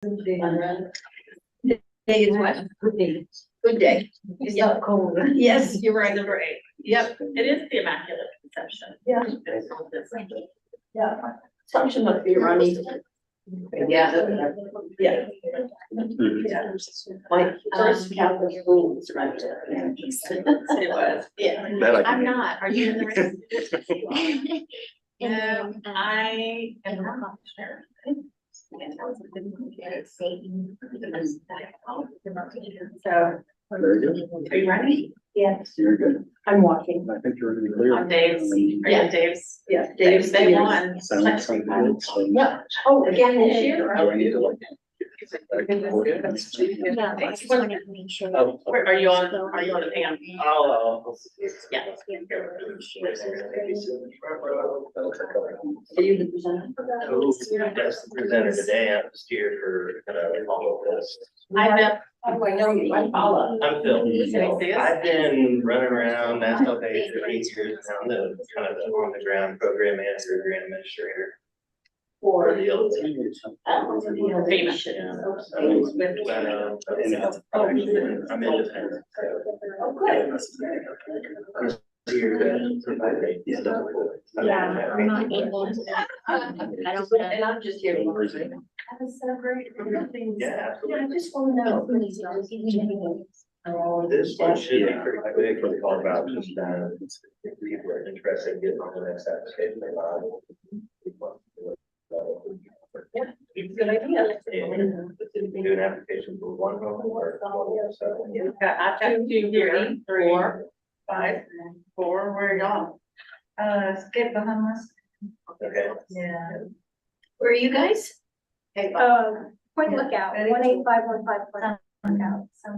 Day is what? Good day. Good day. It's not cold. Yes, you're right, number 8. Yep, It is the Immaculate Conception. yeah, yeah. Something must be running. Yeah. Yeah. Yeah. My first Catholic school was right there. It was. Yeah. I'm not. Are you in the race? No, And I am not sure. So, Very good. are you ready? Yes, You're good. I'm walking. I think you're gonna be clear. On Dave's, are you Yeah. on Dave's? Yeah. Dave's, they won. Sounds good. So- Yeah. Oh, again this year? Do I need to look? yeah, I just wanted to make sure. Oh. Are you on the pan? Oh. Yeah. Are you the presenter? That's the presenter today. I'm just here for all of this. I bet. How do I know you? I follow. I'm Phil. Can I see us? I've been running around National Day for 8 years now. I'm the kind of the on the ground program manager, grant administrator. For the old team. Famous. Yeah. I'm independent. Oh, good. Here to provide. Yeah, I'm not able to. I don't. And I'm just here. to listen. That was so great. Yeah. Yeah, I just want to know. This one should be pretty quick. It's all about just, if people are interested in getting on the next application. Yeah, it's a good idea. Do an application for one home or. So, I've got 2 here, 3, 4, 5, 4, where are y'all? Skip the homeless. okay. Yeah. Where are you guys? Hey, Point Lookout, 18515 Point Lookout, so.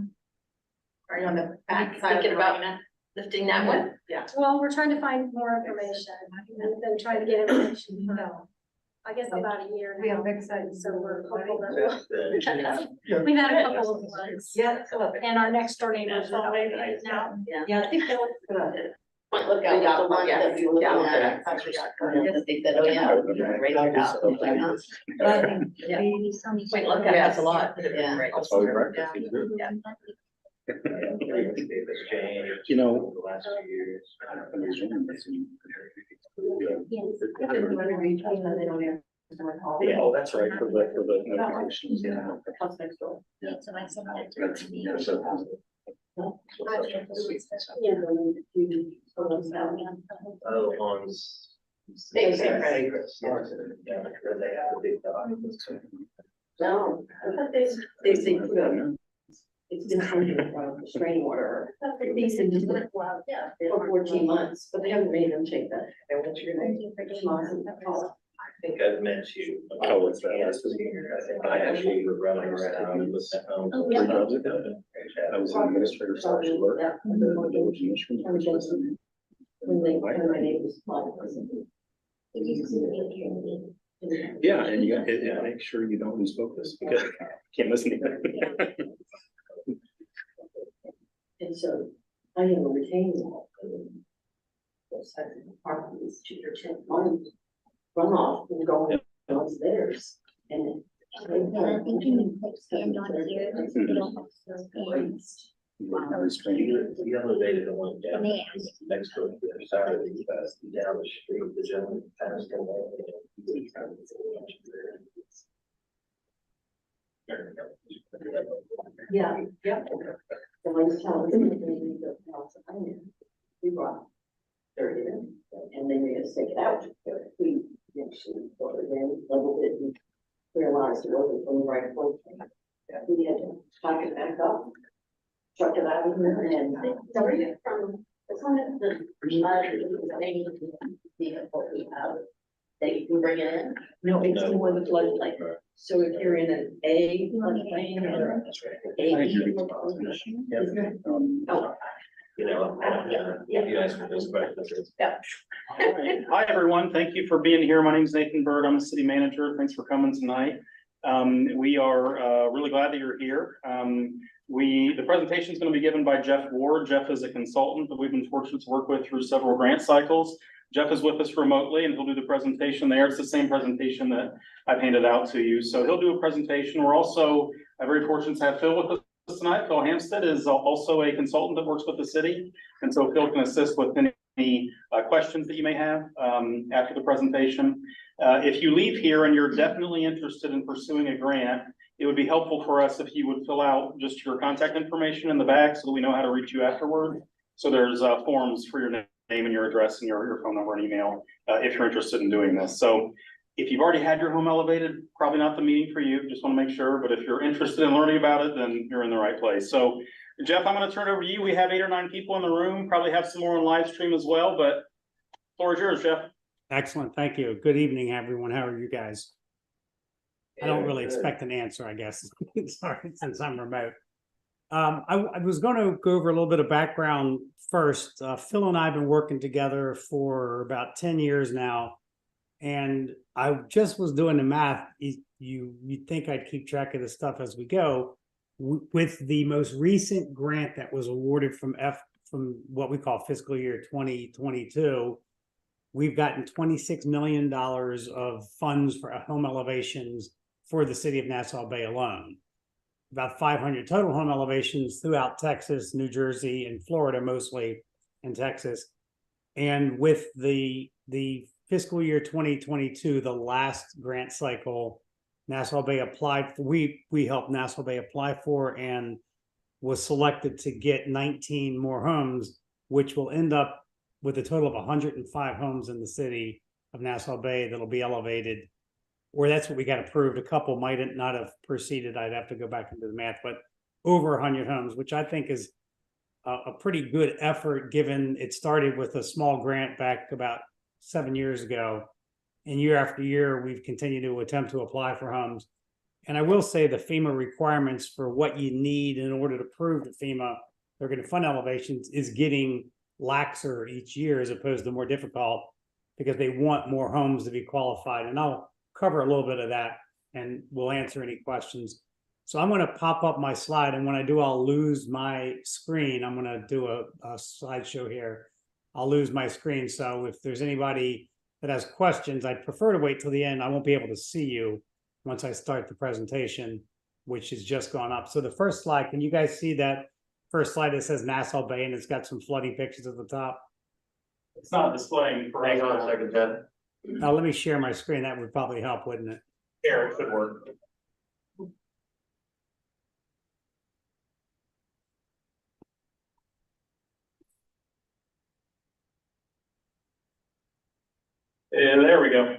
are you on the back side of Thinking the about arena? Lifting that one? Yeah. Well, we're trying to find more information, we've been trying to get information for, I guess about a year now. So we're hopeful that we've had a couple of ones, Yeah. and our next door neighbors are waiting now. Yeah, I think that was good. Point Lookout was the one that we were looking at. I just think that, oh yeah. Right there now. Like, huh? But I think, yeah. Point Lookout has a lot. Yeah. That's why we were at this, too. You know. The last few years. Yeah, oh, that's right, for the notifications, yeah. House next door. Yeah. So I sent that That's- to me. yeah, so- Oh, on. Acres. Yeah, where they have the big dog. No, I thought they put a, it's been under a restraining order. These have been, yeah, for 14 months, but they haven't made them take that. What's your Thank name? you for doing I think I've met you. Oh, what's that? I actually was running around with the home. Oh, Three yeah. jobs ago. I was an administrator, social work, and then I was in Michigan. When they, when my name was. Yeah, and you got, and make sure you don't lose focus, because you can't listen to it. And so I have a retaining wall. Those types of apartments, 2% runoff and going onto theirs and. And I think you can put stand on here, it'll help those hands. The elevator that went down Yeah. next to it, the other side of the, down the street, the gentleman passed away. Yeah, yeah. The one telling me the house I knew, we brought 30 in, and then we just take it out. We actually brought it in, leveled it, and realized it wasn't from the right place. We had to pack it back up, truck it out of there, and somebody from, it's one of the they need vehicle we have. They can bring it in. No, it's the one with floodplain. So if you're in an A floodplain or A. Oh, You know, if you ask for those questions. yeah. Hi, everyone. Thank you for being here. My name is Nathan Bird. I'm the city manager. Thanks for coming tonight. We are really glad that you're here. The presentation is going to be given by Jeff Ward. Jeff is a consultant that we've been fortunate to work with through several grant cycles. Jeff is with us remotely and he'll do the presentation there. It's the same presentation that I've handed out to you. So he'll do a presentation. We're also very fortunate to have Phil with us tonight. Phil Hampstead is also a consultant that works with the city. And so Phil can assist with any questions that you may have after the presentation. If you leave here and you're definitely interested in pursuing a grant, it would be helpful for us if you would fill out just your contact information in the back so that we know how to reach you afterward. So there's forms for your name and your address and your phone number and email if you're interested in doing this. So if you've already had your home elevated, probably not the meeting for you, just want to make sure. But if you're interested in learning about it, then you're in the right place. So Jeff, I'm going to turn it over to you. We have 8 or 9 people in the room, probably have some more on live stream as well, but floor is yours, Jeff. Excellent. Thank you. Good evening, everyone. How are you guys? I don't really expect an answer, I guess. Sorry, since I'm remote. I was going to go over a little bit of background first. Phil and I have been working together for about 10 years now. And I just was doing the math. You'd think I'd keep track of this stuff as we go. With the most recent grant that was awarded from what we call fiscal year 2022, we've gotten $26 million of funds for home elevations for the city of Nassau Bay alone. About 500 total home elevations throughout Texas, New Jersey, and Florida, mostly in Texas. And with the fiscal year 2022, the last grant cycle, Nassau Bay applied for, we helped Nassau Bay apply for and was selected to get 19 more homes, which will end up with a total of 105 homes in the city of Nassau Bay that'll be elevated, or that's what we got approved. A couple might not have proceeded. I'd have to go back into the math, but over 100 homes, which I think is a pretty good effort given it started with a small grant back about 7 years ago. And year after year, we've continued to attempt to apply for homes. And I will say the FEMA requirements for what you need in order to prove that FEMA, they're going to fund elevations, is getting laxer each year as opposed to more difficult because they want more homes to be qualified. And I'll cover a little bit of that and we'll answer any questions. So I'm going to pop up my slide, and when I do, I'll lose my screen. I'm going to do a slideshow here. I'll lose my screen. So if there's anybody that has questions, I'd prefer to wait till the end. I won't be able to see you once I start the presentation, which has just gone up. So the first slide, can you guys see that first slide that says Nassau Bay and it's got some flooding pictures at the top? It's not displaying for Hang on a second, Jeff. Now let me share my screen. That would probably help, wouldn't it? here. It should work. There we go.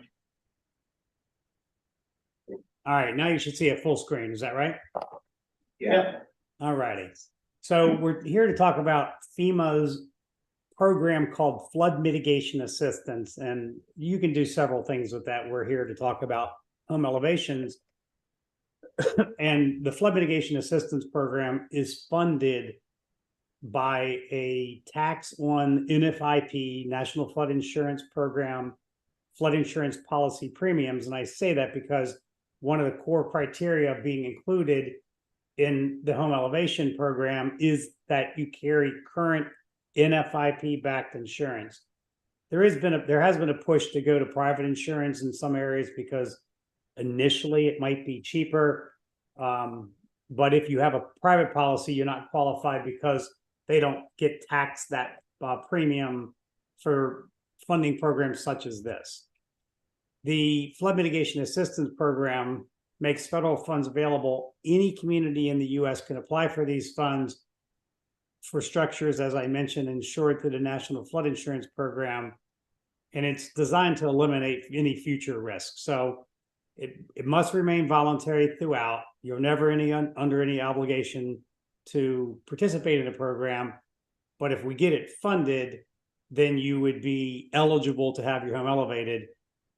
All right, now you should see a full screen. Is that right? Yeah. All righty. So we're here to talk about FEMA's program called Flood Mitigation Assistance. And you can do several things with that. We're here to talk about home elevations. And the Flood Mitigation Assistance Program is funded by a tax on NFIP, National Flood Insurance Program, flood insurance policy premiums. And I say that because one of the core criteria being included in the home elevation program is that you carry current NFIP backed insurance. There has been a push to go to private insurance in some areas because initially it might be cheaper. But if you have a private policy, you're not qualified because they don't get taxed that premium for funding programs such as this. The Flood Mitigation Assistance Program makes federal funds available. Any community in the U.S. can apply for these funds for structures, as I mentioned, insured through the National Flood Insurance Program. And it's designed to eliminate any future risk. So it must remain voluntary throughout. You're never under any obligation to participate in the program. But if we get it funded, then you would be eligible to have your home elevated.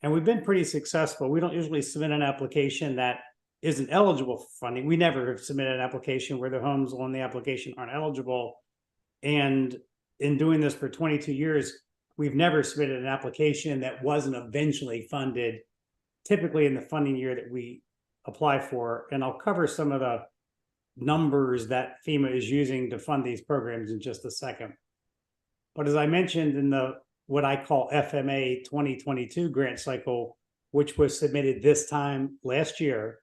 And we've been pretty successful. We don't usually submit an application that isn't eligible for funding. We never have submitted an application where the homes on the application aren't eligible. And in doing this for 22 years, we've never submitted an application that wasn't eventually funded, typically in the funding year that we apply for. And I'll cover some of the numbers that FEMA is using to fund these programs in just a second. But as I mentioned in the what I call FMA 2022 grant cycle, which was submitted this time last year.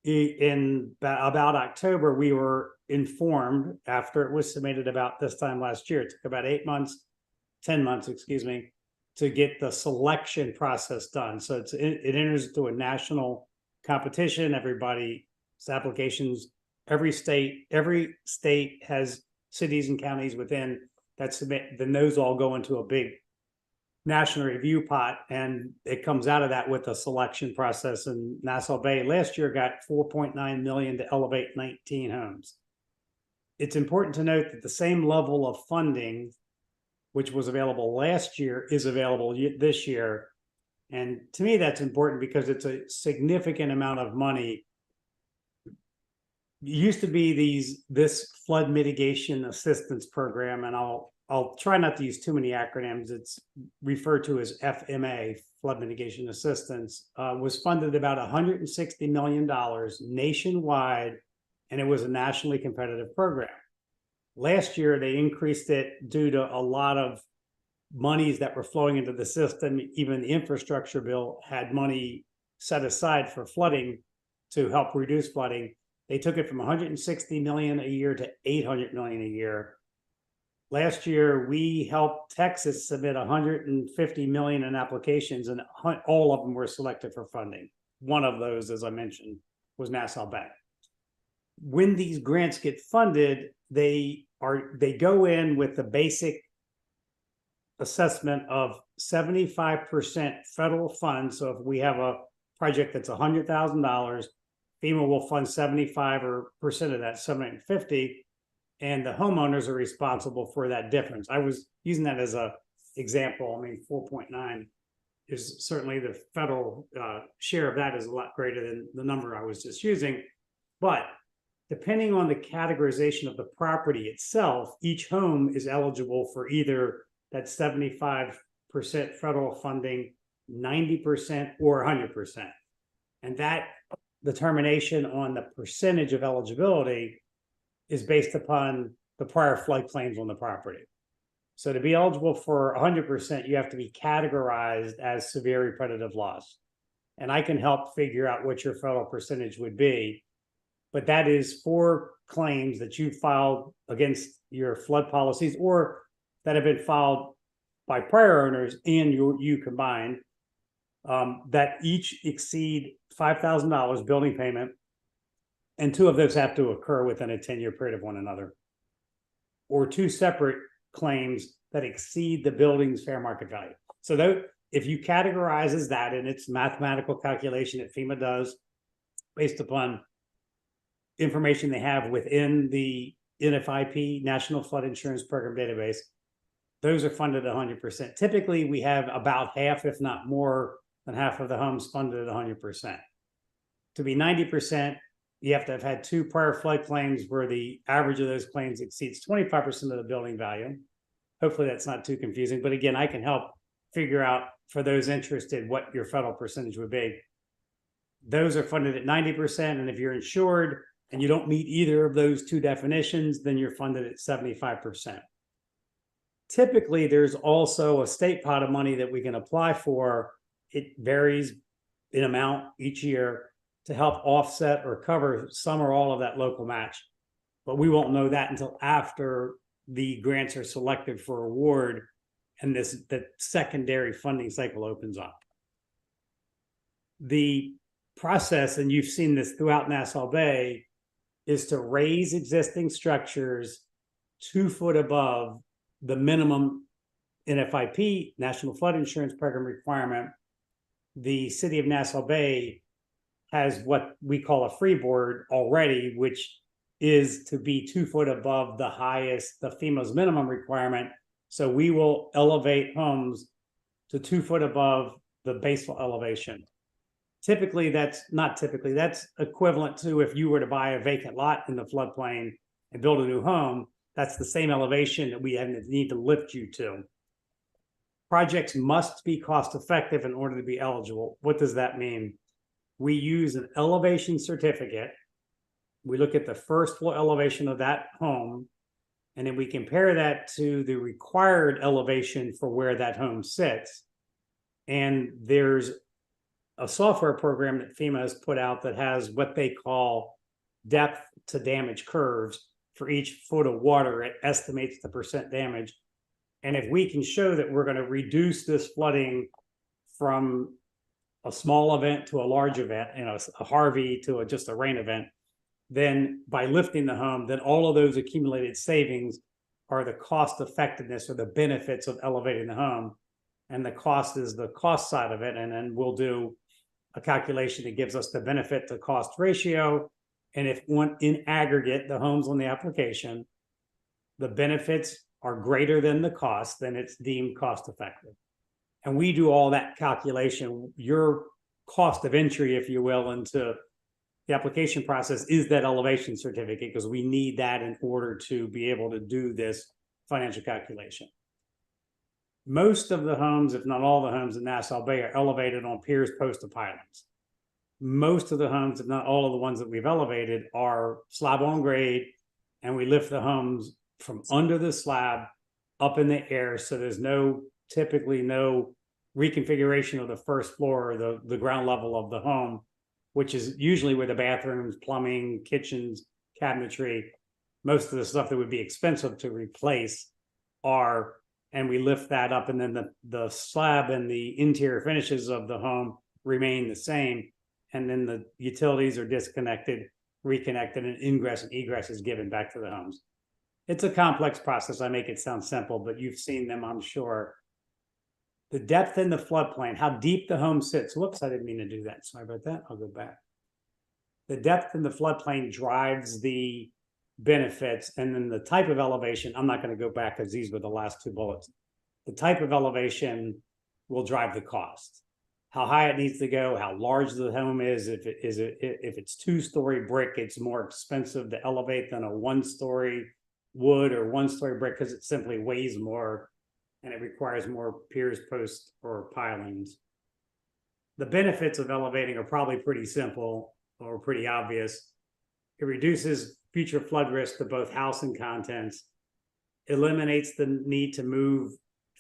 In about October, we were informed after it was submitted about this time last year. It took about 10 months, excuse me, to get the selection process done. So it enters into a national competition. Everybody's applications, every state has cities and counties within that submit, then those all go into a big national review pot, and it comes out of that with a selection process. And Nassau Bay last year got 4.9 million to elevate 19 homes. It's important to note that the same level of funding, which was available last year, is available this year. And to me, that's important because it's a significant amount of money. It used to be this flood mitigation assistance program, and I'll try not to use too many acronyms. It's referred to as FMA, Flood Mitigation Assistance, was funded about $160 million nationwide, and it was a nationally competitive program. Last year, they increased it due to a lot of monies that were flowing into the system. Even the infrastructure bill had money set aside for flooding to help reduce flooding. They took it from 160 million a year to 800 million a year. Last year, we helped Texas submit 150 million in applications, and all of them were selected for funding. One of those, as I mentioned, was Nassau Bay. When these grants get funded, they go in with the basic assessment of 75% federal funds. So if we have a project that's $100,000, FEMA will fund 75% of that, $750,000. And the homeowners are responsible for that difference. I was using that as an example. I mean, 4.9 is certainly the federal share of that is a lot greater than the number I was just using. But depending on the categorization of the property itself, each home is eligible for either that 75% federal funding, 90%, or 100%. And that determination on the percentage of eligibility is based upon the prior flood claims on the property. So to be eligible for 100%, you have to be categorized as severe repetitive loss. And I can help figure out what your federal percentage would be. But that is for claims that you filed against your flood policies or that have been filed by prior owners and you combined, that each exceed $5,000 building payment. And two of those have to occur within a 10-year period of one another, or two separate claims that exceed the building's fair market value. So if you categorize as that, and it's mathematical calculation that FEMA does based upon information they have within the NFIP, National Flood Insurance Program database, those are funded 100%. Typically, we have about half, if not more than half of the homes funded at 100%. To be 90%, you have to have had two prior flood claims where the average of those claims exceeds 25% of the building value. Hopefully that's not too confusing, but again, I can help figure out for those interested what your federal percentage would be. Those are funded at 90%, and if you're insured and you don't meet either of those two definitions, then you're funded at 75%. Typically, there's also a state pot of money that we can apply for. It varies in amount each year to help offset or cover some or all of that local match. But we won't know that until after the grants are selected for award and the secondary funding cycle opens up. The process, and you've seen this throughout Nassau Bay, is to raise existing structures 2 foot above the minimum NFIP, National Flood Insurance Program requirement. The city of Nassau Bay has what we call a freeboard already, which is to be 2 foot above the highest, the FEMA's minimum requirement. So we will elevate homes to 2 foot above the basal elevation. Typically, that's equivalent to if you were to buy a vacant lot in the floodplain and build a new home, that's the same elevation that we need to lift you to. Projects must be cost effective in order to be eligible. What does that mean? We use an elevation certificate. We look at the first floor elevation of that home. And then we compare that to the required elevation for where that home sits. And there's a software program that FEMA has put out that has what they call depth to damage curves. For each foot of water, it estimates the percent damage. And if we can show that we're going to reduce this flooding from a small event to a large event, a Harvey to just a rain event, then by lifting the home, then all of those accumulated savings are the cost effectiveness or the benefits of elevating the home. And the cost is the cost side of it. And then we'll do a calculation that gives us the benefit to cost ratio. And if one in aggregate, the homes on the application, the benefits are greater than the cost, then it's deemed cost effective. And we do all that calculation. Your cost of entry, if you will, into the application process is that elevation certificate, because we need that in order to be able to do this financial calculation. Most of the homes, if not all the homes in Nassau Bay, are elevated on piers, posts, or pilings. Most of the homes, if not all of the ones that we've elevated, are slab on grade, and we lift the homes from under the slab up in the air. So there's typically no reconfiguration of the first floor or the ground level of the home, which is usually where the bathrooms, plumbing, kitchens, cabinetry, most of the stuff that would be expensive to replace are, and we lift that up, and then the slab and the interior finishes of the home remain the same. And then the utilities are disconnected, reconnected, and ingress and egress is given back to the homes. It's a complex process. I make it sound simple, but you've seen them, I'm sure. The depth in the floodplain, how deep the home sits. Whoops, I didn't mean to do that. Sorry about that. I'll go back. The depth in the floodplain drives the benefits, and then the type of elevation. I'm not going to go back because these were the last two bullets. The type of elevation will drive the cost. How high it needs to go, how large the home is. If it's 2-story brick, it's more expensive to elevate than a 1-story wood or 1-story brick, because it simply weighs more and it requires more piers, posts, or pilings. The benefits of elevating are probably pretty simple or pretty obvious. It reduces future flood risk to both house and contents, eliminates the need to move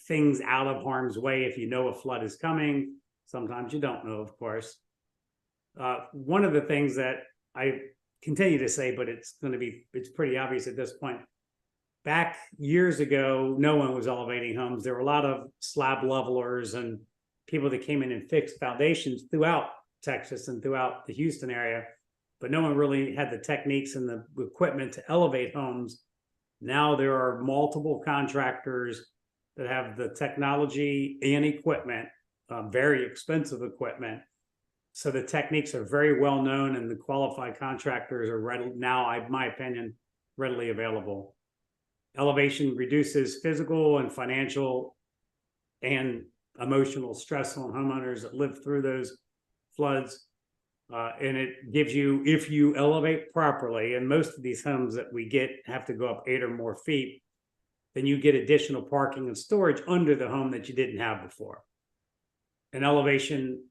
things out of harm's way if you know a flood is coming. Sometimes you don't know, of course. One of the things that I continue to say, but it's pretty obvious at this point. Back years ago, no one was elevating homes. There were a lot of slab levelers and people that came in and fixed foundations throughout Texas and throughout the Houston area, but no one really had the techniques and the equipment to elevate homes. Now there are multiple contractors that have the technology and equipment, very expensive equipment. So the techniques are very well known, and the qualified contractors are now, in my opinion, readily available. Elevation reduces physical and financial and emotional stress on homeowners that live through those floods. And it gives you, if you elevate properly, and most of these homes that we get have to go up 8 or more feet, then you get additional parking and storage under the home that you didn't have before. And elevation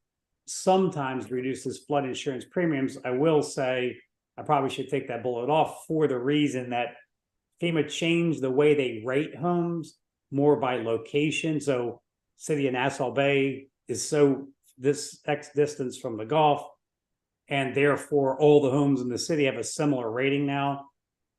sometimes reduces flood insurance premiums. I will say, I probably should take that bullet off for the reason that FEMA changed the way they rate homes more by location. So city of Nassau Bay is this X distance from the Gulf, and therefore all the homes in the city have a similar rating now.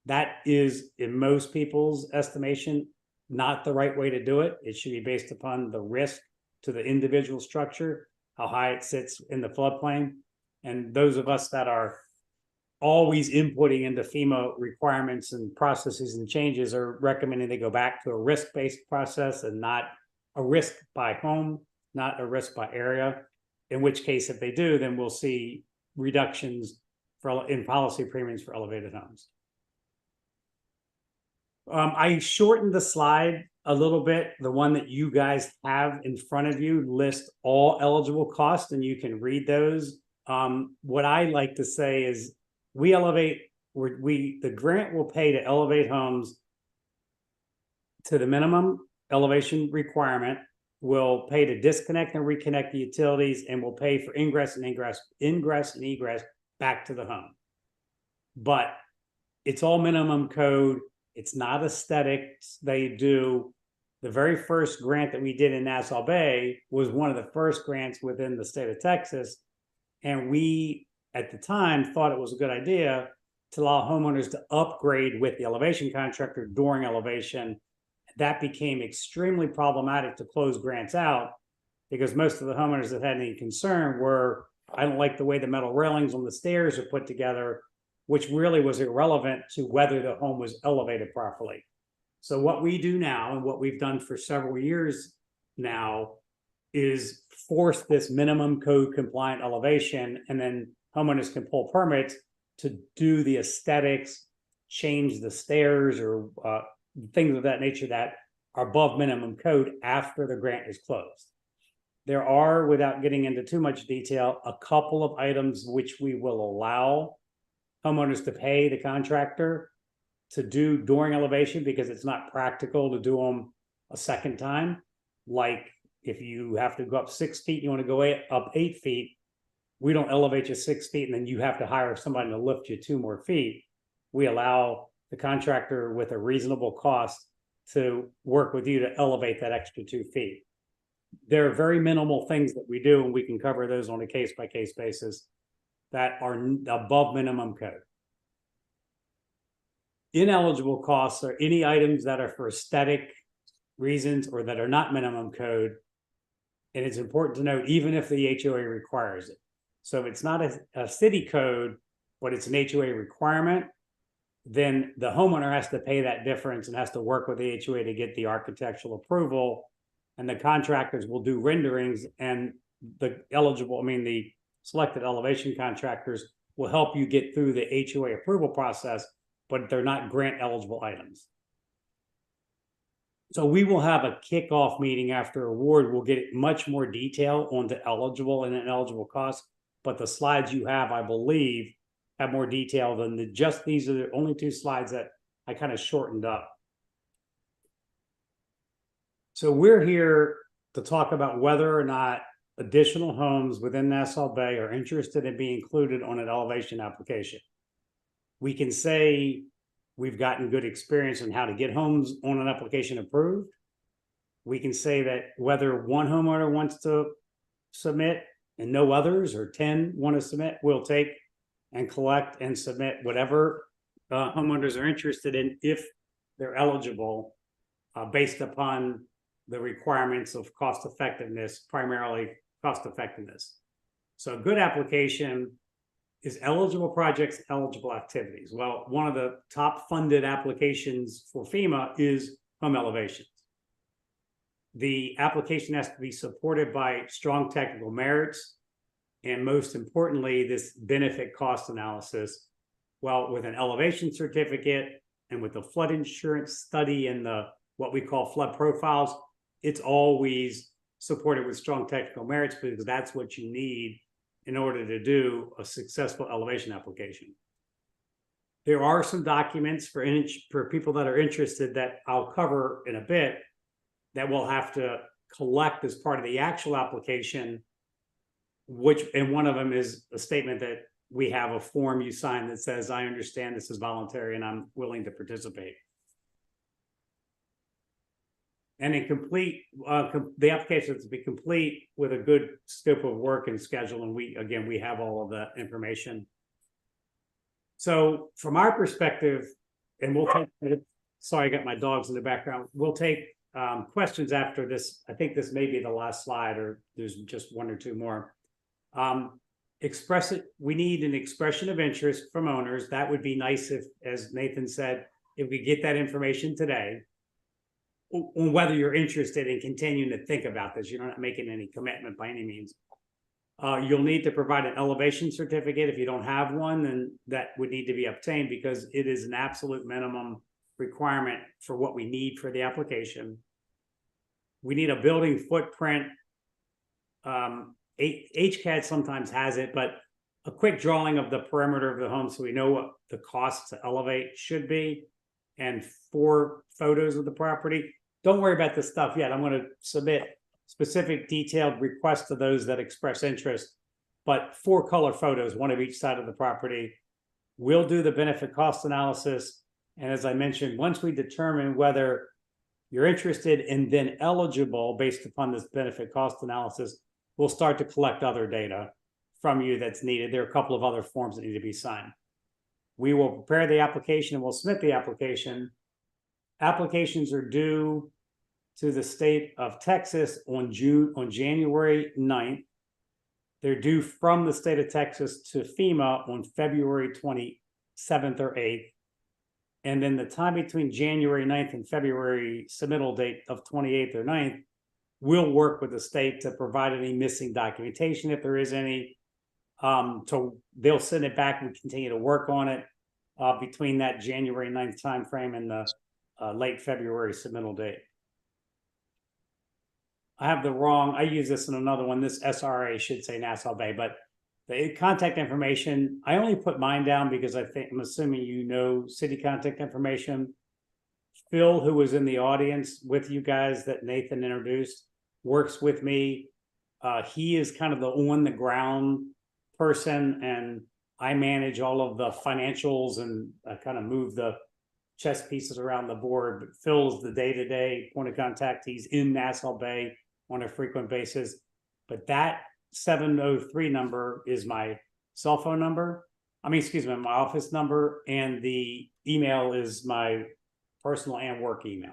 That is, in most people's estimation, not the right way to do it. It should be based upon the risk to the individual structure, how high it sits in the floodplain. And those of us that are always inputting into FEMA requirements and processes and changes are recommending they go back to a risk-based process and not a risk by home, not a risk by area. In which case, if they do, then we'll see reductions in policy premiums for elevated homes. I shortened the slide a little bit. The one that you guys have in front of you lists all eligible costs, and you can read those. What I like to say is the grant will pay to elevate homes to the minimum elevation requirement, will pay to disconnect and reconnect the utilities, and will pay for ingress and egress back to the home. But it's all minimum code. It's not aesthetics. They do, the very first grant that we did in Nassau Bay was one of the first grants within the state of Texas. And we, at the time, thought it was a good idea to allow homeowners to upgrade with the elevation contractor during elevation. That became extremely problematic to close grants out because most of the homeowners that had any concern were, I don't like the way the metal railings on the stairs are put together, which really was irrelevant to whether the home was elevated properly. So what we do now, and what we've done for several years now, is force this minimum code compliant elevation, and then homeowners can pull permits to do the aesthetics, change the stairs, or things of that nature that are above minimum code after the grant is closed. There are, without getting into too much detail, a couple of items which we will allow homeowners to pay the contractor to do during elevation because it's not practical to do them a second time. Like if you have to go up 6 feet, you want to go up 8 feet, we don't elevate you 6 feet and then you have to hire somebody to lift you 2 more feet. We allow the contractor with a reasonable cost to work with you to elevate that extra 2 feet. There are very minimal things that we do, and we can cover those on a case-by-case basis that are above minimum code. Ineligible costs are any items that are for aesthetic reasons or that are not minimum code. And it's important to note, even if the HOA requires it. So if it's not a city code, but it's an HOA requirement, then the homeowner has to pay that difference and has to work with the HOA to get the architectural approval. And the contractors will do renderings, and the selected elevation contractors will help you get through the HOA approval process, but they're not grant eligible items. So we will have a kickoff meeting after award. We'll get much more detail on the eligible and ineligible costs, but the slides you have, I believe, have more detail than these are the only 2 slides that I kind of shortened up. So we're here to talk about whether or not additional homes within Nassau Bay are interested in being included on an elevation application. We can say we've gotten good experience on how to get homes on an application approved. We can say that whether one homeowner wants to submit and no others, or 10 want to submit, we'll take and collect and submit whatever homeowners are interested in if they're eligible based upon the requirements of cost effectiveness, primarily cost effectiveness. So a good application is eligible projects, eligible activities. Well, one of the top funded applications for FEMA is home elevations. The application has to be supported by strong technical merits, and most importantly, this benefit cost analysis. Well, with an elevation certificate and with the flood insurance study and the what we call flood profiles, it's always supported with strong technical merits because that's what you need in order to do a successful elevation application. There are some documents for people that are interested that I'll cover in a bit that we'll have to collect as part of the actual application, and one of them is a statement that we have a form you sign that says, I understand this is voluntary and I'm willing to participate. And in the application has to be complete with a good scope of work and schedule. And we have all of that information. So from our perspective, and we'll take, sorry, I got my dogs in the background. We'll take questions after this. I think this may be the last slide, or there's just 1 or 2 more. We need an expression of interest from owners. That would be nice if, as Nathan said, if we get that information today, on whether you're interested in continuing to think about this. You're not making any commitment by any means. You'll need to provide an elevation certificate. If you don't have one, then that would need to be obtained because it is an absolute minimum requirement for what we need for the application. We need a building footprint. HCAD sometimes has it, but a quick drawing of the perimeter of the home so we know what the cost to elevate should be, and 4 photos of the property. Don't worry about this stuff yet. I'm going to submit specific detailed requests to those that express interest, but 4 color photos, 1 of each side of the property. We'll do the benefit cost analysis. And as I mentioned, once we determine whether you're interested and then eligible based upon this benefit cost analysis, we'll start to collect other data from you that's needed. There are a couple of other forms that need to be signed. We will prepare the application and we'll submit the application. Applications are due to the state of Texas on January 9th. They're due from the state of Texas to FEMA on February 27th or 8th. And then the time between January 9th and February submittal date of 28th or 9th, we'll work with the state to provide any missing documentation if there is any. So they'll send it back and continue to work on it between that January 9th timeframe and the late February submittal date. I use this in another one. This SRA should say Nassau Bay, but the contact information, I only put mine down because I'm assuming you know city contact information. Phil, who was in the audience with you guys that Nathan introduced, works with me. He is kind of the on the ground person, and I manage all of the financials and I kind of move the chess pieces around the board. But Phil's the day-to-day point of contact. He's in Nassau Bay on a frequent basis. But that 703 number is my cell phone number. My office number, and the email is my personal and work email.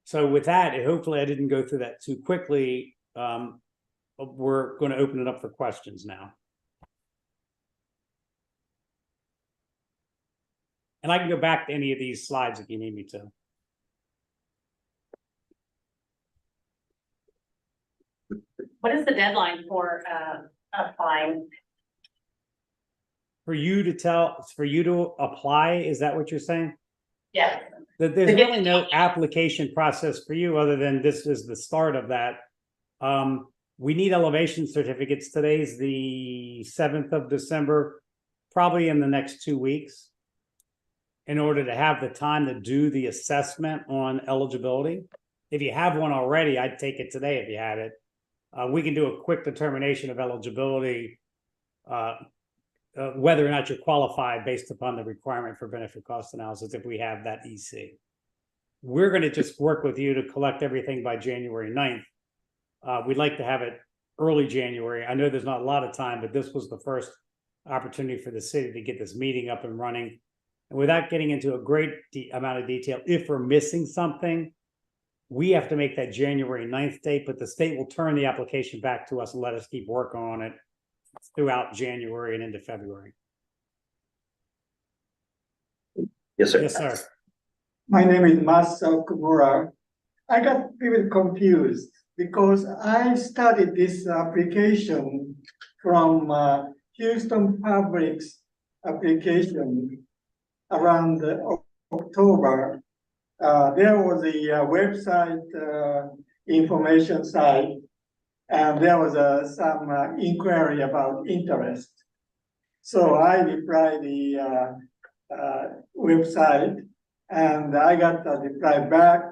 So with that, hopefully I didn't go through that too quickly. We're going to open it up for questions now. And I can go back to any of these slides if you need me to. What is the deadline for applying? For you to apply, is that what you're saying? Yes. That there's really no application process for you other than this is the start of that. We need elevation certificates. Today's the 7th of December, probably in the next 2 weeks, in order to have the time to do the assessment on eligibility. If you have one already, I'd take it today if you had it. We can do a quick determination of eligibility, whether or not you're qualified based upon the requirement for benefit cost analysis if we have that EC. We're going to just work with you to collect everything by January 9th. We'd like to have it early January. I know there's not a lot of time, but this was the first opportunity for the city to get this meeting up and running. And without getting into a great amount of detail, if we're missing something, we have to make that January 9th date, but the state will turn the application back to us and let us keep working on it throughout January and into February. Yes, sir. Yes, sir. My name is Masa Kumura. I got a little confused because I started this application from Houston Public's application around October. There was a website information site, and there was some inquiry about interest. So I replied the website, and I got a reply back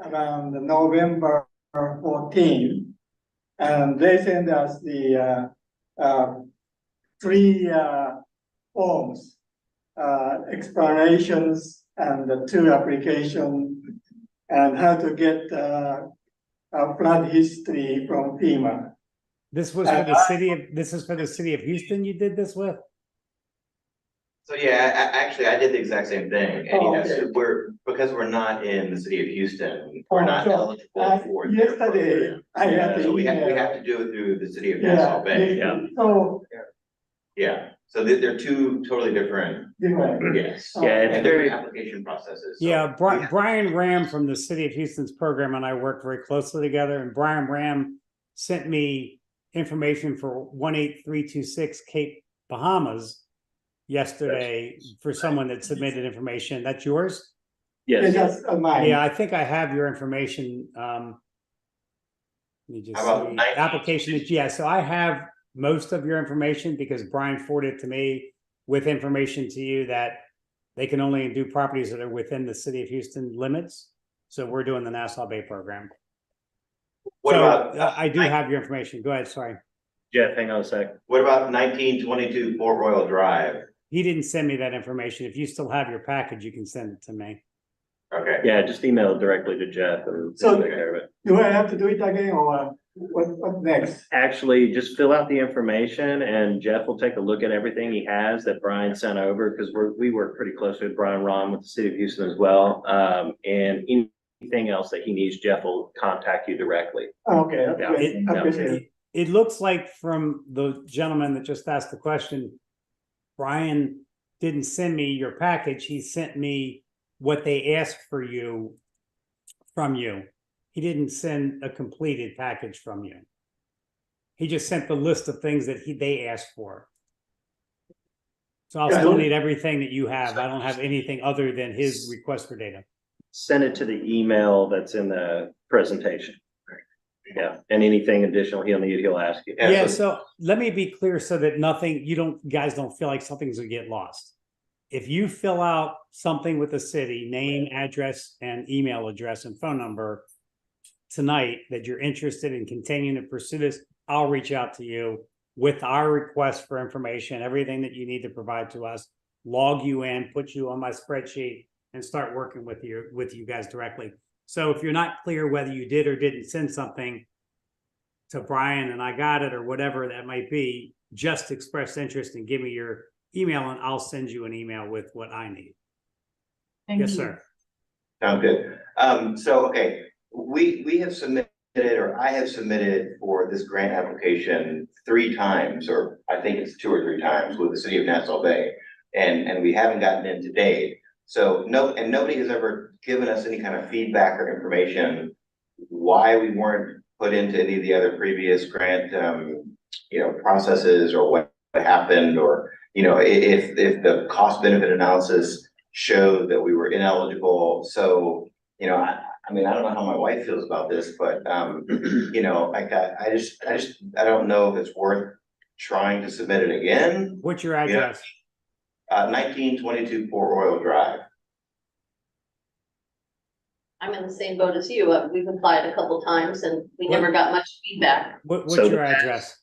around November 14, and they sent us the 3 forms, explanations, and the 2 applications, and how to get a flood history from FEMA. This was for the city of, this is for the city of Houston you did this with? So yeah, actually, I did the exact same thing, and yes, because we're not in the city of Houston, we're not eligible for their yesterday, program. I got the So we email. have to do it through the city of Nassau Bay. Yeah. So, Yeah, so they're 2 totally different, different. yes. Yeah, it's And they're very, application processes. So Yeah, we have- Brian Ram from the city of Houston's program and I worked very closely together, and Brian Ram sent me information for 18326 Cape Bahamas yesterday for someone that submitted information. That's yours? yes. Just mine. Yeah, I think I have your information. Let me just How about see. 19? Application, yeah, so I have most of your information because Brian forwarded it to me with information to you that they can only do properties that are within the city of Houston limits. So we're doing the Nassau Bay program. What So, about, I do have your information. Go ahead, sorry. Jeff, hang on a sec. what about 1922 Port Royal Drive? he didn't send me that information. If you still have your package, you can send it to me. Okay. Yeah, just email it directly to Jeff and So- he'll take care of it. Do I have to do it again or what next? Actually, just fill out the information and Jeff will take a look at everything he has that Brian sent over, because we work pretty closely with Brian Ron with the city of Houston as well. And anything else that he needs, Jeff will contact you directly. Okay, that's Yeah. great. I appreciate it. It looks like from the gentleman that just asked the question, Brian didn't send me your package. He sent me what they asked for you from you. He didn't send a completed package from you. He just sent the list of things that they asked for. So I'll Yeah, still I- need everything that you have. I don't have anything other than his request for data. Send it to the email that's in the presentation. Yeah, and anything additional he'll need, he'll ask you. Yeah, so let me be clear so that guys don't feel like something's gonna get lost. If you fill out something with the city, name, address, and email address and phone number tonight that you're interested in continuing to pursue this, I'll reach out to you with our request for information, everything that you need to provide to us, log you in, put you on my spreadsheet, and start working with you guys directly. So if you're not clear whether you did or didn't send something to Brian and I got it or whatever that might be, just express interest and give me your email and I'll send you an email with what I need. Yes, sir. Sounds good. So, okay, we have submitted, or I have submitted for this grant application 3 times, or I think it's 2 or 3 times with the city of Nassau Bay. And we haven't gotten in to date. So nobody has ever given us any kind of feedback or information why we weren't put into any of the other previous grant, processes, or what happened, or, if the cost benefit analysis showed that we were ineligible. So, I don't know how my wife feels about this, but, I don't know if it's worth trying to submit it again. What's your address? 1922 Port Royal Drive. I'm in the same boat as you. We've applied a couple times and we What- never got much feedback. What's So your the- address?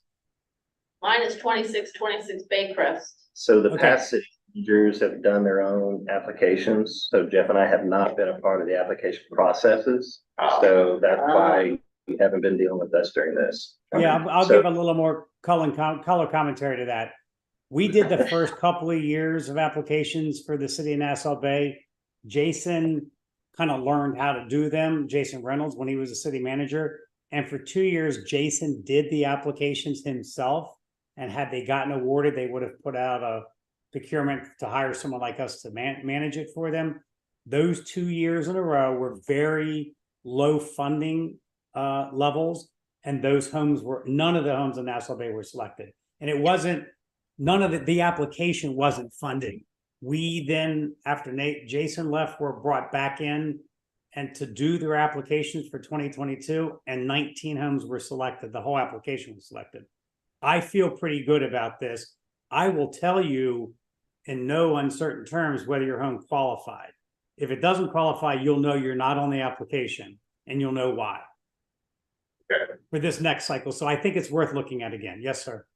Mine is 2626 Baycrest. So the Okay. past city managers have done their own applications, so Jeff and I have not been a part of the application processes. So that's why you haven't been dealing with us during this. Yeah, I'll So- give a little more color commentary to that. We did the first couple of years of applications for the city of Nassau Bay. Jason kind of learned how to do them, Jason Reynolds, when he was a city manager. And for 2 years, Jason did the applications himself. And had they gotten awarded, they would have put out a procurement to hire someone like us to manage it for them. Those 2 years in a row were very low funding levels. And none of the homes in Nassau Bay were selected. And it wasn't, none of the application wasn't funding. We then, after Jason left, were brought back in and to do their applications for 2022, and 19 homes were selected. The whole application was selected. I feel pretty good about this. I will tell you in no uncertain terms whether your home qualified. If it doesn't qualify, you'll know you're not on the application and you'll know why. Okay. For this next cycle. So I think it's worth looking at again. Yes, sir.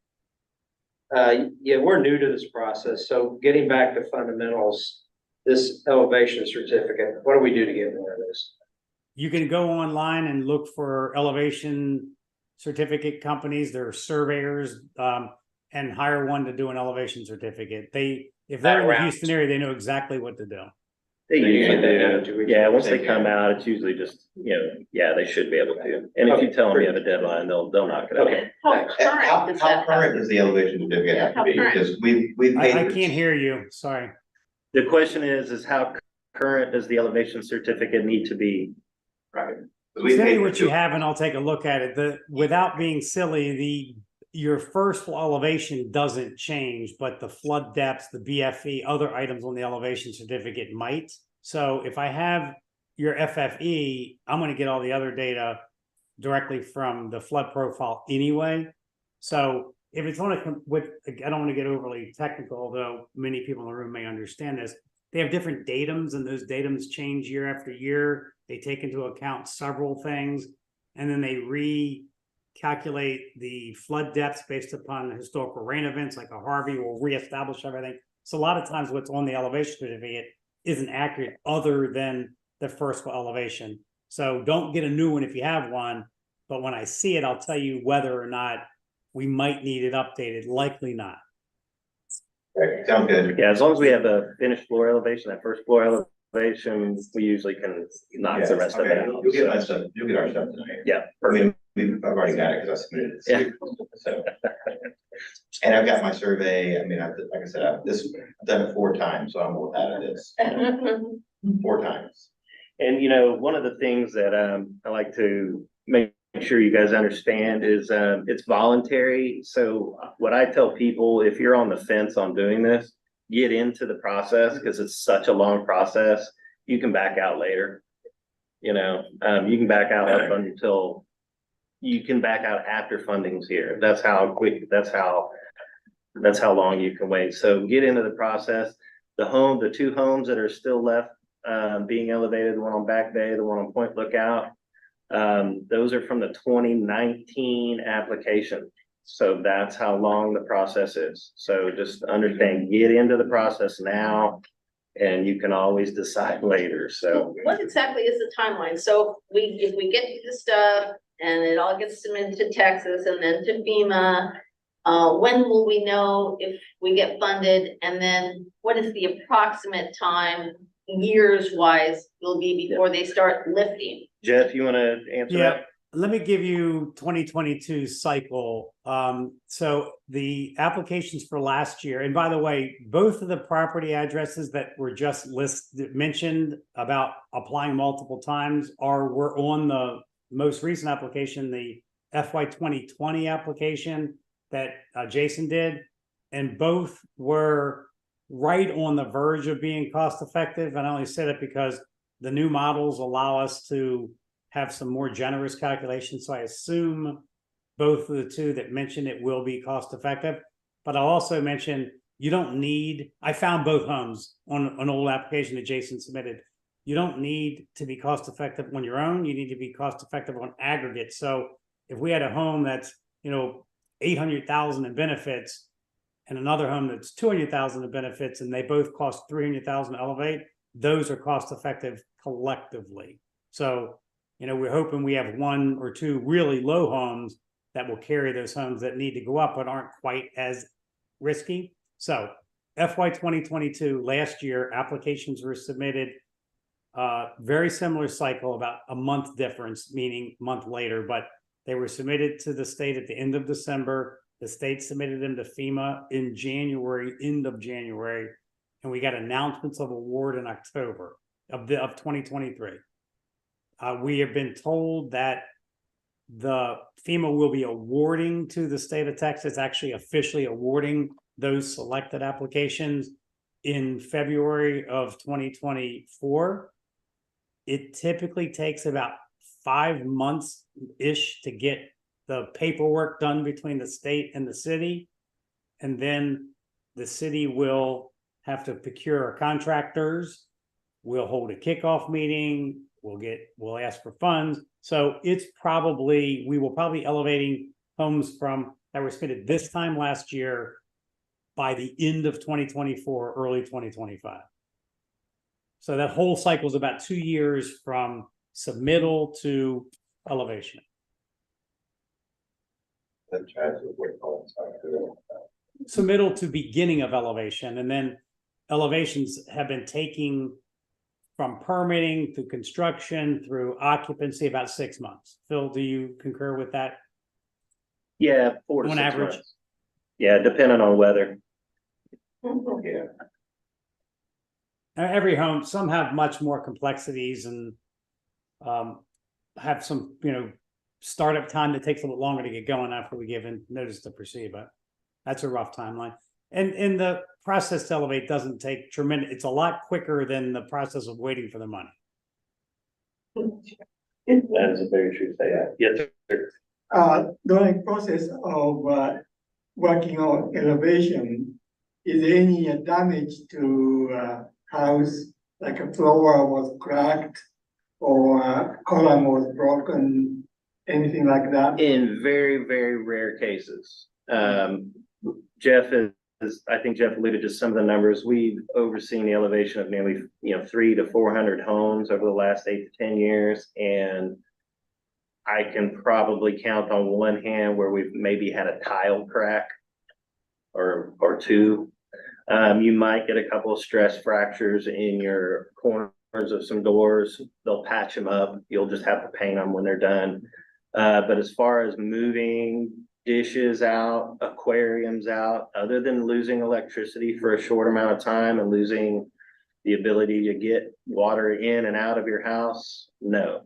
Yeah, we're new to this process, so getting back to fundamentals, this elevation certificate, what do we do to get one of this? You can go online and look for elevation certificate companies. There are surveyors, and hire one to do an elevation certificate. If they're in the Houston area, they know exactly what to do. They So you usually get that down in 2 do. weeks. Yeah, once they come out, it's usually just, they should be able to. And if you tell them you have a deadline, they'll knock it out. Okay. How Thanks. current does How that have current to does be? the elevation certificate have to How be? current? Because we've paid. I can't hear you. Sorry. The question is how current does the elevation certificate need to be? Right. 'Cause we've Tell paid me for what you 2. have and I'll take a look at it. Without being silly, your first elevation doesn't change, but the flood depths, the BFE, other items on the elevation certificate might. So if I have your FFE, I'm going to get all the other data directly from the flood profile anyway. So if it's on I don't want to get overly technical, although many people in the room may understand this. They have different datums and those datums change year after year. They take into account several things and then they recalculate the flood depths based upon historical rain events like a Harvey will reestablish everything. So a lot of times what's on the elevation certificate isn't accurate other than the first elevation. So don't get a new one if you have one, but when I see it, I'll tell you whether or not we might need it updated, likely not. Right, sound good. Yeah, as long as we have a finished floor elevation, that first floor elevation, we usually can knock the rest of it Okay, out. You'll get So, my stuff, you'll get our stuff tonight. yeah, I perfect. mean, I've already got it because I submitted it. So. And I've got my survey, I mean, like I said, I've done it 4 times, so I'm well out of this. 4 times. And you know, one of the things that I like to make sure you guys understand is it's voluntary. So what I tell people, if you're on the fence on doing this, get into the process because it's such a long process. You can back out later. You know, you can back out up until you can back out after funding's here. That's how quick, that's how long you can wait. So get into the process. The 2 homes that are still left being elevated, the one on Back Bay, the one on Point Lookout. Those are from the 2019 application. So that's how long the process is. So just understand, get into the process now and you can always decide later. So What exactly is the timeline? So if we get the stuff and it all gets submitted to Texas and then to FEMA, when will we know if we get funded? And then what is the approximate time, years wise, will be before they start lifting? Jeff, you want to answer Yeah, that? let me give you 2022 cycle. So the applications for last year, and by the way, both of the property addresses that were just mentioned about applying multiple times were on the most recent application, the FY 2020 application that Jason did, and both were right on the verge of being cost effective. And I only say that because the new models allow us to have some more generous calculations. So I assume both of the 2 that mentioned it will be cost effective. But I'll also mention you don't need, I found both homes on an old application that Jason submitted. You don't need to be cost effective on your own. You need to be cost effective on aggregate. So if we had a home that's, you know, 800,000 in benefits and another home that's 200,000 in benefits, and they both cost 300,000 to elevate, those are cost effective collectively. So, you know, we're hoping we have 1 or 2 really low homes that will carry those homes that need to go up, but aren't quite as risky. So FY 2022, last year, applications were submitted, very similar cycle, about a month difference, meaning a month later, but they were submitted to the state at the end of December. The state submitted them to FEMA in January, end of January, and we got announcements of award in October of 2023. We have been told that the FEMA will be awarding to the state of Texas, actually officially awarding those selected applications in February of 2024. It typically takes about 5 months-ish to get the paperwork done between the state and the city. And then the city will have to procure contractors. We'll hold a kickoff meeting. We'll ask for funds. So it's probably, we will probably be elevating homes that were submitted this time last year by the end of 2024, early 2025. So that whole cycle is about 2 years from submittal to elevation. Submittal to beginning of elevation, and then elevations have been taking from permitting to construction through occupancy about 6 months. Phil, do you concur with that? Yeah, 4 to On 6 average. months. Yeah, depending on weather. Yeah. Every home, some have much more complexities and have some, you know, startup time that takes a little longer to get going after we give notice to proceed, but that's a rough timeline. And the process to elevate doesn't take tremendous, it's a lot quicker than the process of waiting for the money. That is a very true statement. Yes, sir. During process of working on elevation, is there any damage to house, like a floor was cracked or a column was broken, anything like that? In very, very rare cases. Jeff I think Jeff alluded to some of the numbers, we've overseen the elevation of nearly, 300 to 400 homes over the last 8 to 10 years. And I can probably count on one hand where we've maybe had a tile crack or two. You might get a couple of stress fractures in your corners of some doors. They'll patch them up. You'll just have to paint them when they're done. But as far as moving dishes out, aquariums out, other than losing electricity for a short amount of time and losing the ability to get water in and out of your house, no.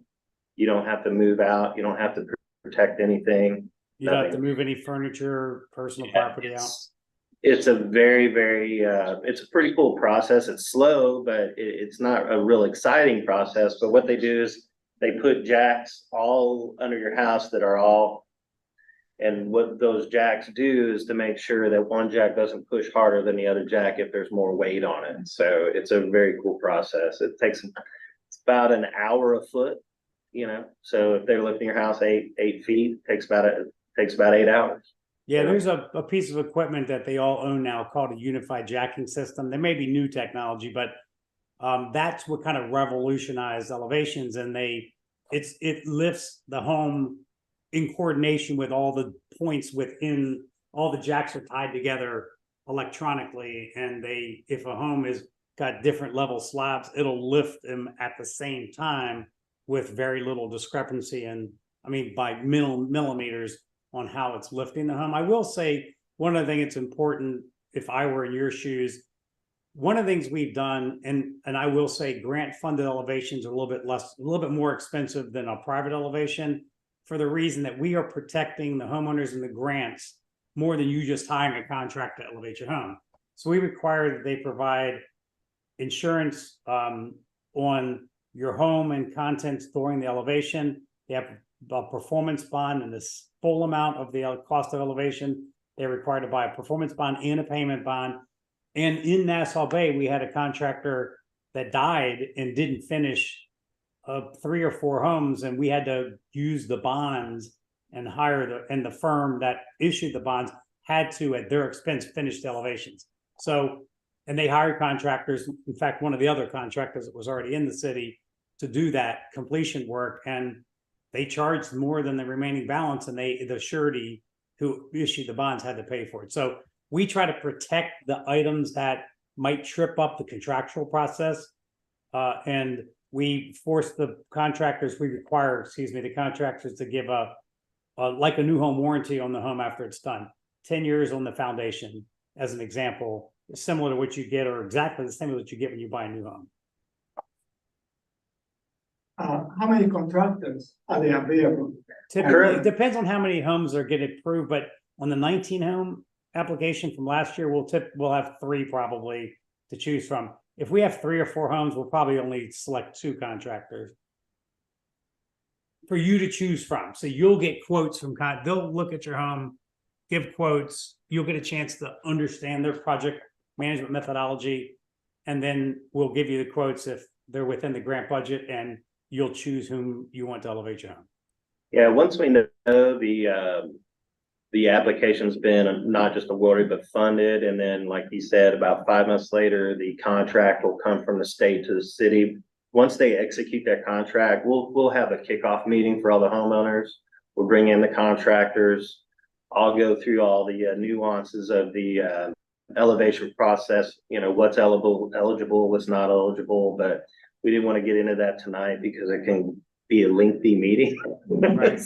You don't have to move out. You don't have to protect anything. You don't have to Nothing. move any furniture, personal property out. It's a very, very, it's a pretty cool process. It's slow, but it's not a real exciting process. But what they do is they put jacks all under your house that are all, and what those jacks do is to make sure that one jack doesn't push harder than the other jack if there's more weight on it. So it's a very cool process. It's about an hour a foot, so if they're lifting your house 8 feet, takes about 8 hours. Yeah, there's a piece of equipment that they all own now called a unified jacking system. There may be new technology, but that's what kind of revolutionized elevations, and it lifts the home in coordination with all the points within, all the jacks are tied together electronically, and if a home is got different level slabs, it'll lift them at the same time with very little discrepancy, and by millimeters on how it's lifting the home. I will say one of the things that's important, if I were in your shoes, one of the things we've done, and I will say grant funded elevations are a little bit more expensive than a private elevation, for the reason that we are protecting the homeowners and the grants more than you just hiring a contractor to elevate your home. So we require that they provide insurance on your home and contents during the elevation. They have a performance bond and this full amount of the cost of elevation. They're required to buy a performance bond and a payment bond. And in Nassau Bay, we had a contractor that died and didn't finish 3 or 4 homes, and we had to use the bonds and hire the firm that issued the bonds had to, at their expense, finish the elevations. So, and they hired contractors. In fact, one of the other contractors that was already in the city to do that completion work, and they charged more than the remaining balance, and the surety who issued the bonds had to pay for it. So we try to protect the items that might trip up the contractual process, and we force the contractors, the contractors to give like a new home warranty on the home after it's done. 10 years on the foundation, as an example, similar to what you get, or exactly the same as what you get when you buy a new home. How many contractors are they available? Typically, it depends on how many homes are getting approved, but on the 19 home application from last year, we'll have 3 probably to choose from. If we have 3 or 4 homes, we'll probably only select 2 contractors for you to choose from. So you'll get quotes from, they'll look at your home, give quotes. You'll get a chance to understand their project management methodology, and then we'll give you the quotes if they're within the grant budget, and you'll choose whom you want to elevate your home. Yeah, once we know the application's been not just awarded, but funded. And then, like he said, about 5 months later, the contract will come from the state to the city. Once they execute that contract, we'll have a kickoff meeting for all the homeowners. We'll bring in the contractors. I'll go through all the nuances of the elevation process, what's eligible, what's not eligible, but we didn't want to get into that tonight because it can be a lengthy meeting. Right.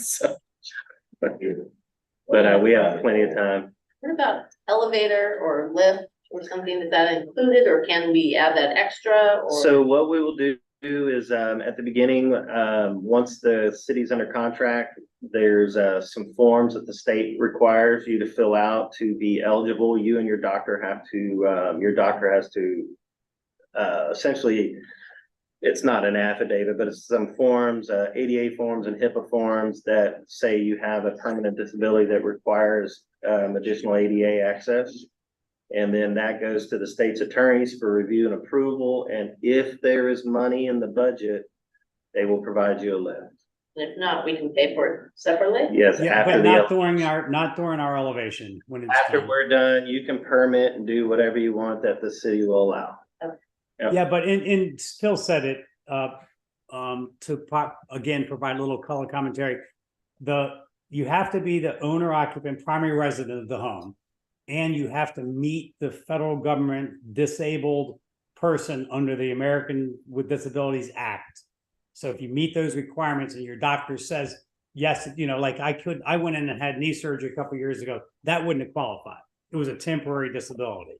But we have plenty of time. What about elevator or lift or something? Is that included, or can we add that extra? Or So what we will do is at the beginning, once the city's under contract, there's some forms that the state requires you to fill out to be eligible. You and your doctor has to essentially, it's not an affidavit, but it's some forms, ADA forms and HIPAA forms that say you have a permanent disability that requires additional ADA access. And then that goes to the state's attorneys for review and approval. And if there is money in the budget, they will provide you a lift. And if not, we can pay for it separately. Yes, Yeah, after but the, not during our elevation when it's after done. we're done, you can permit and do whatever you want that the city will allow. Yep. Yeah, but Phil said it, again, provide a little color commentary. You have to be the owner occupant, primary resident of the home. And you have to meet the federal government disabled person under the American with Disabilities Act. So if you meet those requirements and your doctor says, yes, like I went in and had knee surgery a couple of years ago, that wouldn't have qualified. It was a temporary disability.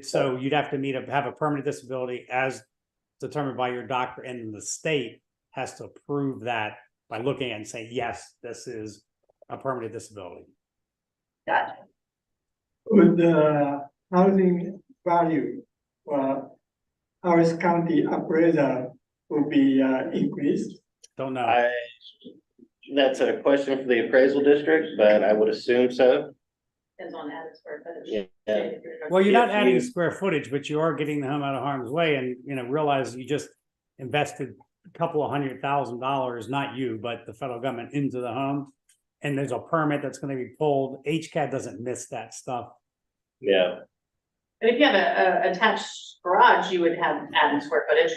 So you'd have to have a permanent disability as determined by your doctor, and then the state has to approve that by looking at it and saying, yes, this is a permanent disability. Gotcha. Would the housing value for Harris County appraisal will be increased? Don't know. That's a question for the appraisal district, but I would assume so. Depends on added square footage. Yeah. Well, you're not If adding you- square footage, but you are getting the home out of harm's way, and realize you just invested a couple of $100,000, not you, but the federal government, into the home. And there's a permit that's going to be pulled. HCAD doesn't miss that stuff. Yeah, And if you have a attached garage, you would have added square footage.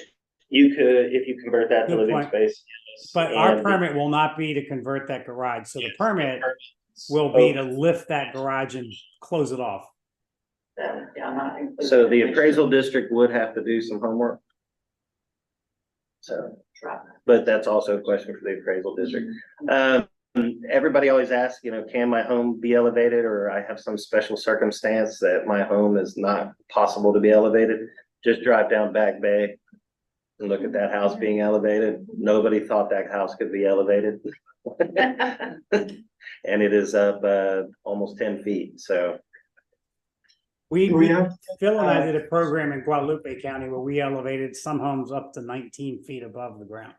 you could, if you convert that to Good living point. space. yes. But our And permit will not be to convert that garage. So the Yes, permit permits. will be to lift that garage and close it off. So, yeah, not included. So the appraisal district would have to do some homework. So, Drop. but that's also a question for the appraisal district. Everybody always asks, can my home be elevated, or I have some special circumstance that my home is not possible to be elevated? Just drive down Back Bay and look at that house being elevated. Nobody thought that house could be elevated. And it is up, almost 10 feet, so. Do we have, Phil and I did a program in Guadalupe County where we elevated some homes up to 19 feet above the ground.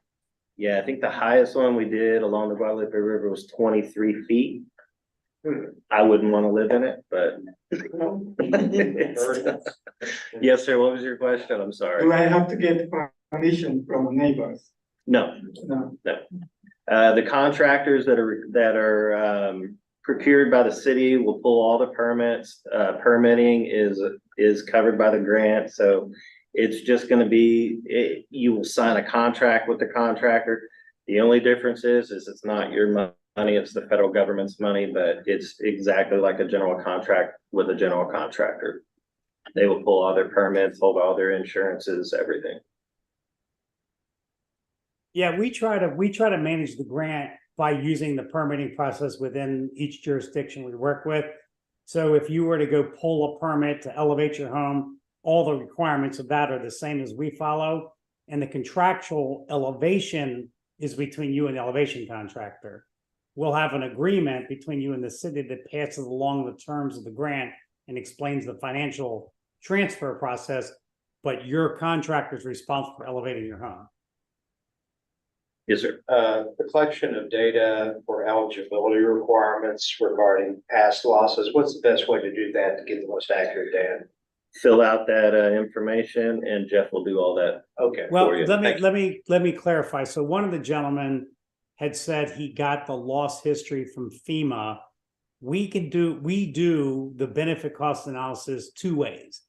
Yeah, I think the highest one we did along the Guadalupe River was 23 feet. I wouldn't want to live in it, but. Yes, sir. What was your question? I'm do sorry. I have to get permission from neighbors? No, No. the contractors that are procured by the city will pull all the permits. Permitting is covered by the grant, so it's just gonna be, you will sign a contract with the contractor. The only difference is it's not your money, it's the federal government's money, but it's exactly like a general contract with a general contractor. They will pull all their permits, hold all their insurances, everything. Yeah, we try to manage the grant by using the permitting process within each jurisdiction we work with. So if you were to go pull a permit to elevate your home, all the requirements of that are the same as we follow. And the contractual elevation is between you and the elevation contractor. We'll have an agreement between you and the city that passes along the terms of the grant and explains the financial transfer process, but your contractor is responsible for elevating your home. Yes, sir. The collection of data for eligibility requirements regarding past losses, what's the best way to do that to get the most accurate data? Fill out that information and Jeff will do all that. Okay. Well, for you. let me clarify. So one of the gentlemen had said he got the loss history from FEMA. We do the benefit cost analysis two ways.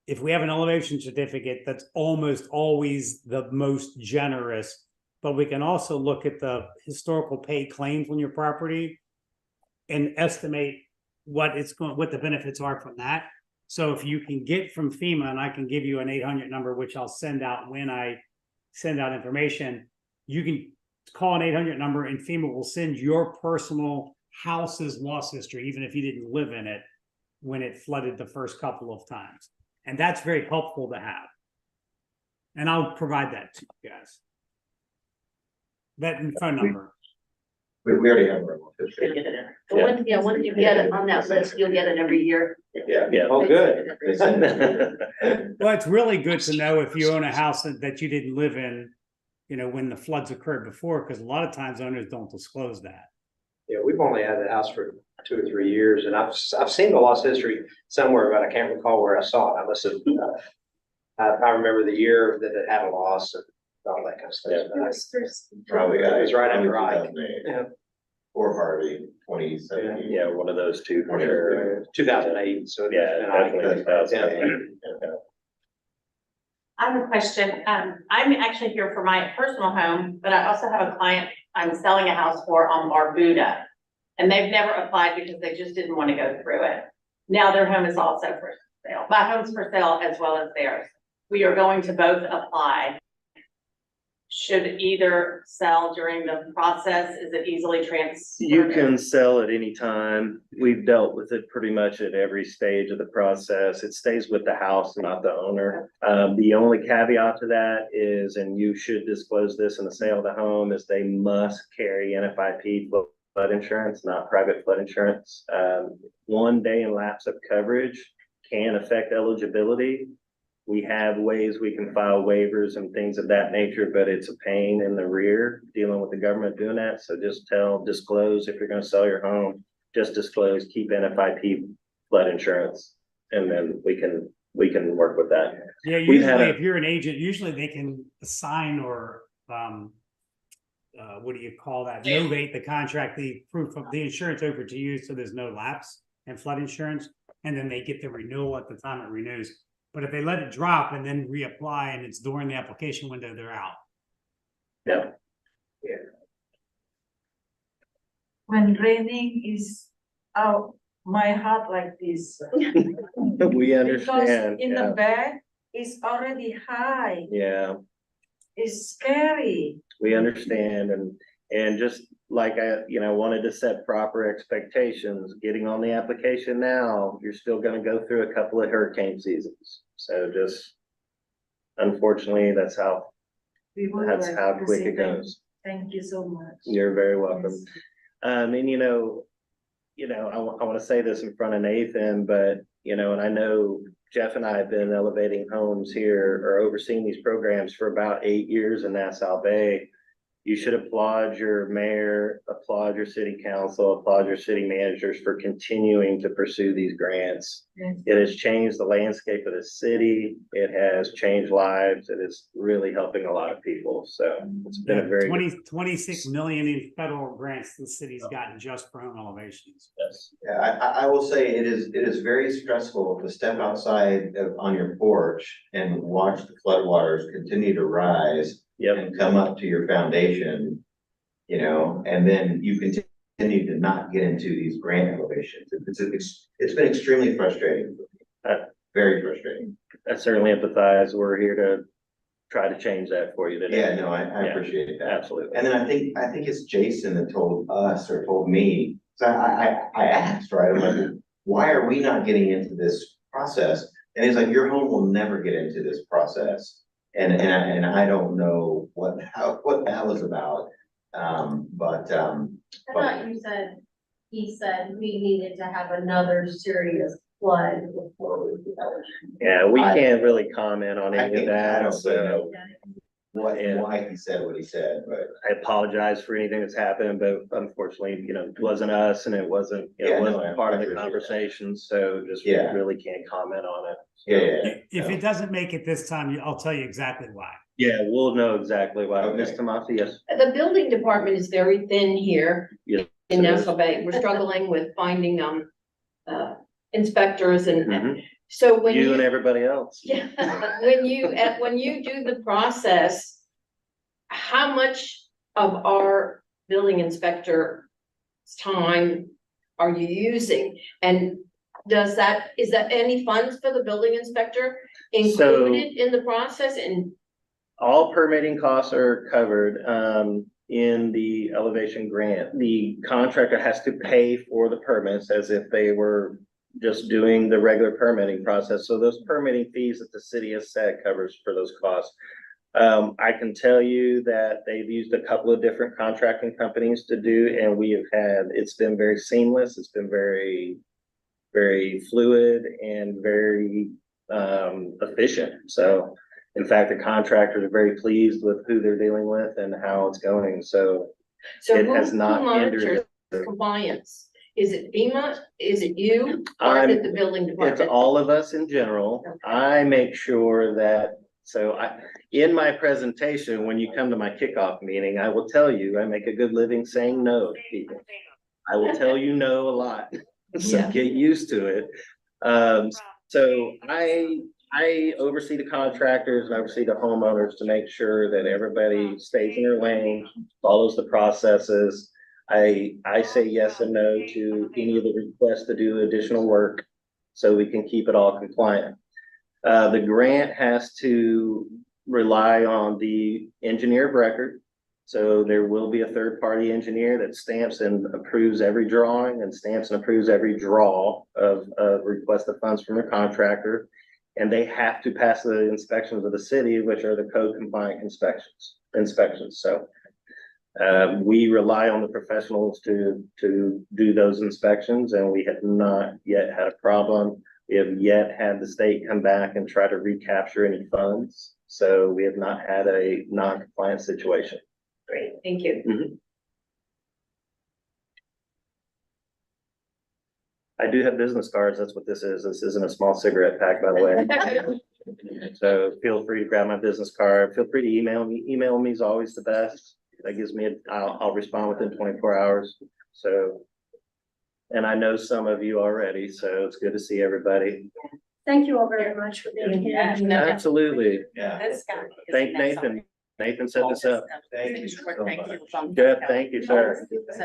If we have an elevation certificate, that's almost always the most generous, but we can also look at the historical paid claims on your property and estimate what the benefits are from that. So if you can get from FEMA, and I can give you an 800 number, which I'll send out when I send out information, you can call an 800 number and FEMA will send your personal house's loss history, even if you didn't live in it when it flooded the first couple of times. And that's very helpful to have. And I'll provide that to you guys. That phone number. We already have our. You'll get it in. But once you get it on that list, you'll get it every year. Yeah. Yeah. Oh, good. Well, it's really good to know if you own a house that you didn't live in, when the floods occurred before, because a lot of times owners don't disclose that. Yeah, we've only had the house for 2 or 3 years, and I've seen the loss history somewhere, but I can't recall where I saw it. I must have. I remember the year that it had a loss. And all that kind of stuff. Probably. It was right after probably Ike. 2008. Yeah. Or Harvey, 2017. Yeah, one of those two for sure. 2008, so. it's Yeah, been Ike. definitely. Yeah. I have a question. I'm actually here for my personal home, but I also have a client I'm selling a house for on Barbuda. And they've never applied because they just didn't want to go through it. Now their home is also for sale. My home's for sale as well as theirs. We are going to both apply. Should either sell during the process? Is it easily transferred? You can sell at any time. We've dealt with it pretty much at every stage of the process. It stays with the house, not the owner. The only caveat to that is, and you should disclose this in the sale of the home, is they must carry NFIP flood insurance, not private flood insurance. 1 day in lapse of coverage can affect eligibility. We have ways we can file waivers and things of that nature, but it's a pain in the rear dealing with the government doing that. So just disclose if you're gonna sell your home, just disclose, keep NFIP flood insurance. And then we can work with that. Yeah, We've had usually a- if you're an agent, usually they can assign or, what do you call that? Novate the contract, the proof of the insurance over to you, so there's no lapse in flood insurance. And then they get the renewal at the time it renews. But if they let it drop and then reapply and it's during the application window, they're out. Yeah. When raining is out, my heart like this. We understand. Because in the back, it's already high. Yeah, It's scary. we understand. And just like wanted to set proper expectations, getting on the application now, you're still gonna go through a couple of hurricane seasons. So just, unfortunately, that's how We would like to quick say it goes. Thank you so much. You're very welcome. Yes. And I want to say this in front of Nathan, but, and I know Jeff and I have been elevating homes here or overseeing these programs for about 8 years in Nassau Bay. You should applaud your mayor, applaud your city council, applaud your city managers for continuing to pursue these grants. Yes. It has changed the landscape of the city. It has changed lives. It is really helping a lot of people. So it's been a very good 26 million in federal grants the city's gotten just for home elevations. yes. Yeah, I will say it is very stressful to step outside on your porch and watch the floodwaters continue to rise. Yep. And come up to your foundation, and then you continue to not get into these grant elevations. It's been extremely frustrating. Very frustrating. I certainly empathize. We're here to try to change that for you today. Yeah, no, I Yeah, appreciate that. Absolutely. And then I think it's Jason that told us or told me, so I asked, right, I'm like, why are we not getting into this process? And he's like, your home will never get into this process. And I don't know what that was about. I thought he said we needed to have another serious flood before we do that. Yeah, we I- can't really comment on I any of don't that, really so know Yeah. why he said what he said, but I apologize for anything that's happened, but unfortunately, it wasn't us and it wasn't, Yeah, it no, wasn't I part of the appreciate that. conversation, so just Yeah. really can't comment on it. yeah. If it doesn't make it this time, I'll tell you exactly why. Yeah, we'll know exactly why. Okay. Ms. Tamasi, yes. The building department is very thin here Yes, in it is. Nassau Bay. We're struggling with finding, inspectors and, Mhm. so when You you. and everybody else. Yeah, when you do the process, how much of our building inspector's time are you using? And is that any funds for the building inspector So- included in the process? And All permitting costs are covered in the elevation grant. The contractor has to pay for the permits as if they were just doing the regular permitting process. So those permitting fees that the city has set covers for those costs. I can tell you that they've used a couple of different contracting companies to do, and it's been very seamless. It's been very, very fluid and very efficient. So in fact, the contractors are very pleased with who they're dealing with and how it's going. So it who has not monitors hindered. compliance? Is it FEMA? Is it you? Or is it the building It's department? all of us in general. Okay. I make sure that So in my presentation, when you come to my kickoff meeting, I will tell you, I make a good living saying no to people. I will tell you no a lot, so Yeah. get used to it. So I oversee the contractors and oversee the homeowners to make sure that everybody stays in their lane, follows the processes. I say yes and no to any of the requests to do additional work, so we can keep it all compliant. The grant has to rely on the engineer of record. So there will be a third-party engineer that stamps and approves every drawing and stamps and approves every draw of request of funds from a contractor. And they have to pass the inspections of the city, which are the code compliant inspections. So we rely on the professionals to do those inspections, and we have not yet had a problem. We have yet had the state come back and try to recapture any funds. So we have not had a non-compliant situation. Great, thank you. I do have business cards. That's what this is. This isn't a small cigarette pack, by the way. So feel free to grab my business card. Feel free to email me. Email me is always the best. That gives me, I'll respond within 24 hours. So, and I know some of you already, so it's good to see everybody. Thank you all very much for being here. Absolutely. Yeah. This guy. Thank Nathan. Nathan set this up. Thank you. Jeff, thank you, sir. Thanks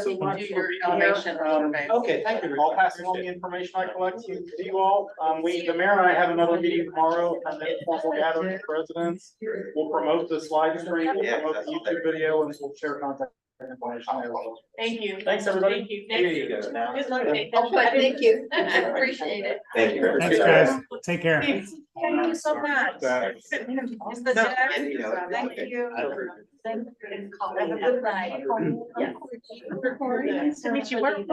so much for being here. Okay, thank you. I'll pass along the information I collect to you all. The mayor and I have another meeting tomorrow, and then formal gathering of residents. We'll promote the slide stream, we'll promote the YouTube video, and we'll share contact information there as well. Thank you. Thanks, everybody. Thank you. Here you go now. Good luck, Nathan. Thank you. I appreciate it. Thank you. Thanks, guys. Take care. Thank you so much. Thanks. Is the Jeff? You know, Thank you. I don't- Have a good night. Yeah. Nice to meet you. Where else?